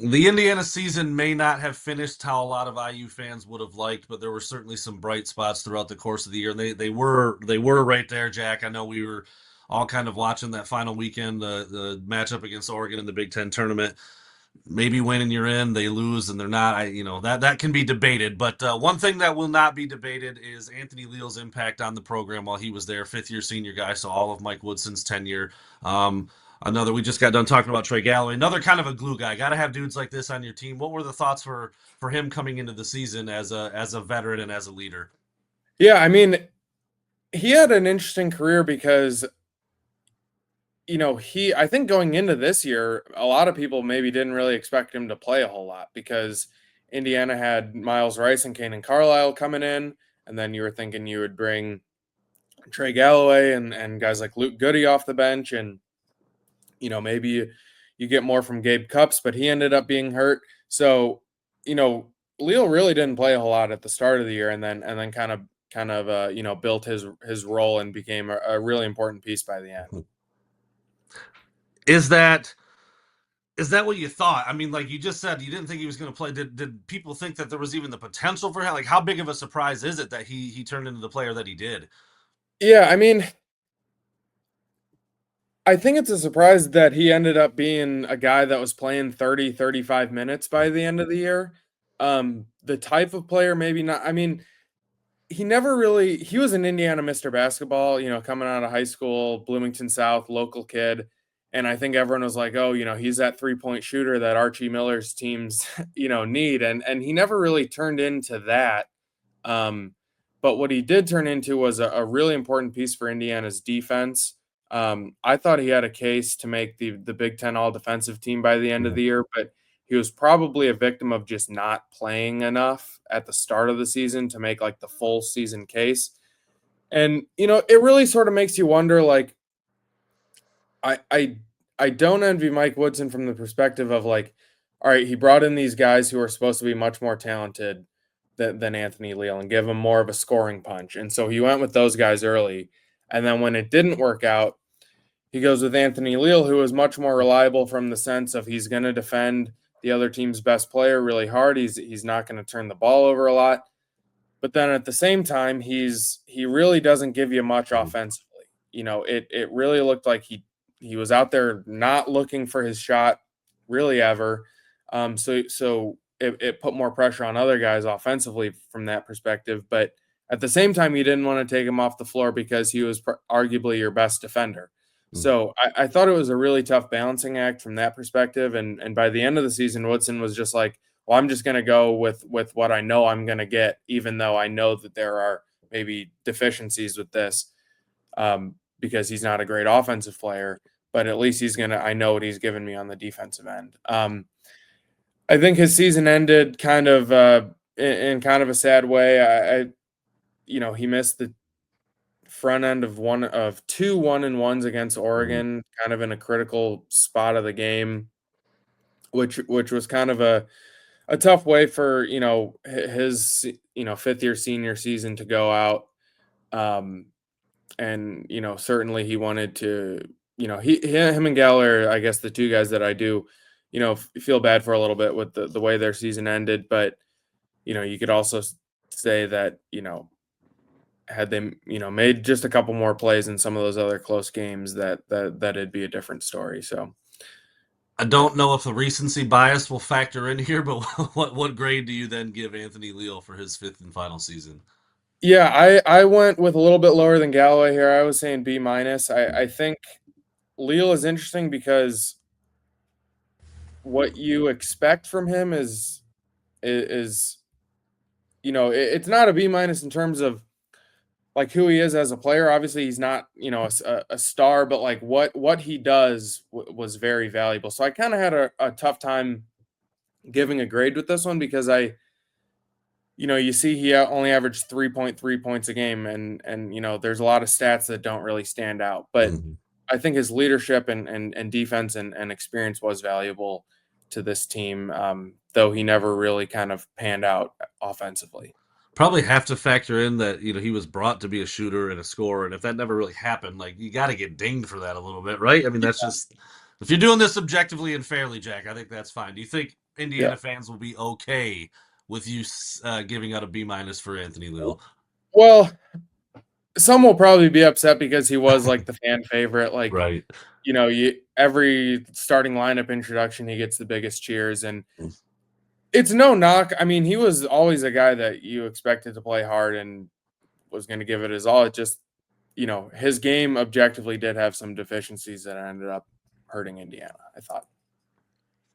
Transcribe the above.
The Indiana season may not have finished how a lot of IU fans would have liked, but there were certainly some bright spots throughout the course of the year. And they were right there, Jack. I know we were all kind of watching that final weekend, the matchup against Oregon in the Big Ten tournament. Maybe winning you're in, they lose and they're not. That can be debated. But one thing that will not be debated is Anthony Leal's impact on the program while he was there, fifth year senior guy, so all of Mike Woodson's tenure. Um, we just got done talking about Trey Galloway, another kind of a glue guy. Got to have dudes like this on your team. What were the thoughts for him coming into the season as a veteran and as a leader? Yeah, I mean, he had an interesting career because I think going into this year, a lot of people maybe didn't really expect him to play a whole lot because Indiana had Miles Rice and Kanan Carlisle coming in, and then you were thinking you would bring Trey Galloway and guys like Luke Goody off the bench, and maybe you get more from Gabe Cupps, but he ended up being hurt. So, Leal really didn't play a whole lot at the start of the year, and then kind of built his role and became a really important piece by the end. Is that is that what you thought? I mean, like you just said, you didn't think he was going to play. Did people think that there was even the potential for him? Like, how big of a surprise is it that he turned into the player that he did? Yeah, I mean, I think it's a surprise that he ended up being a guy that was playing 30, 35 minutes by the end of the year. The type of player, maybe not. I mean, he was an Indiana Mr. Basketball, coming out of high school, Bloomington South, local kid. And I think everyone was like, oh, he's that 3-point shooter that Archie Miller's teams, need. And he never really turned into that. Um, but what he did turn into was a really important piece for Indiana's defense. I thought he had a case to make the Big Ten All Defensive team by the end of the year, but he was probably a victim of just not playing enough at the start of the season to make like the full season case. And it really sort of makes you wonder. Like, I I I don't envy Mike Woodson from the perspective of like, all right, he brought in these guys who are supposed to be much more talented than Anthony Leal and give him more of a scoring punch, and so he went with those guys early. And then when it didn't work out, he goes with Anthony Leal, who is much more reliable from the sense of he's going to defend the other team's best player really hard. He's not going to turn the ball over a lot. But then at the same time, he really doesn't give you much offensively. It really looked like he was out there not looking for his shot really ever. So it put more pressure on other guys offensively from that perspective. But at the same time, you didn't want to take him off the floor because he was arguably your best defender. So I thought it was a really tough balancing act from that perspective. And by the end of the season, Woodson was just like, well, I'm just going to go with what I know I'm going to get, even though I know that there are maybe deficiencies with this, because he's not a great offensive player. But at least I know what he's given me on the defensive end. I think his season ended kind of in kind of a sad way. He missed the front end of one of two 1-and-1s against Oregon, kind of in a critical spot of the game, which was kind of a tough way for his fifth year senior season to go out. And certainly he wanted to, him and Galler, I guess the two guys that I do feel bad for a little bit with the way their season ended. But you could also say that had they made just a couple more plays in some of those other close games, that'd be a different story. So I don't know if the recency bias will factor in here, but what grade do you then give Anthony Leal for his fifth and final season? yeah, I went with a little bit lower than Galloway here. I was saying B minus. I think Leal is interesting because what you expect from him is it's not a B minus in terms of like who he is as a player. Obviously, he's not a star, but like what he does was very valuable. So I kind of had a tough time giving a grade with this one because you see he only averaged 3.3 points a game, and there's a lot of stats that don't really stand out. But Mm-hmm. I think his leadership and defense and experience was valuable to this team, though he never really kind of panned out offensively. Probably have to factor in that he was brought to be a shooter and a scorer, and if that never really happened, like you got to get dinged for that a little bit, right? I mean, If you're doing this objectively and fairly, Jack, I think that's fine. Do you think Yeah. Indiana fans will be okay with you giving out a B minus for Anthony Leal? Well, some will probably be upset because he was like the fan favorite. Like, Right. every starting lineup introduction, he gets the biggest cheers, and it's no knock. I mean, he was always a guy that you expected to play hard and was going to give it his all. It just, his game objectively did have some deficiencies that ended up hurting Indiana, I thought.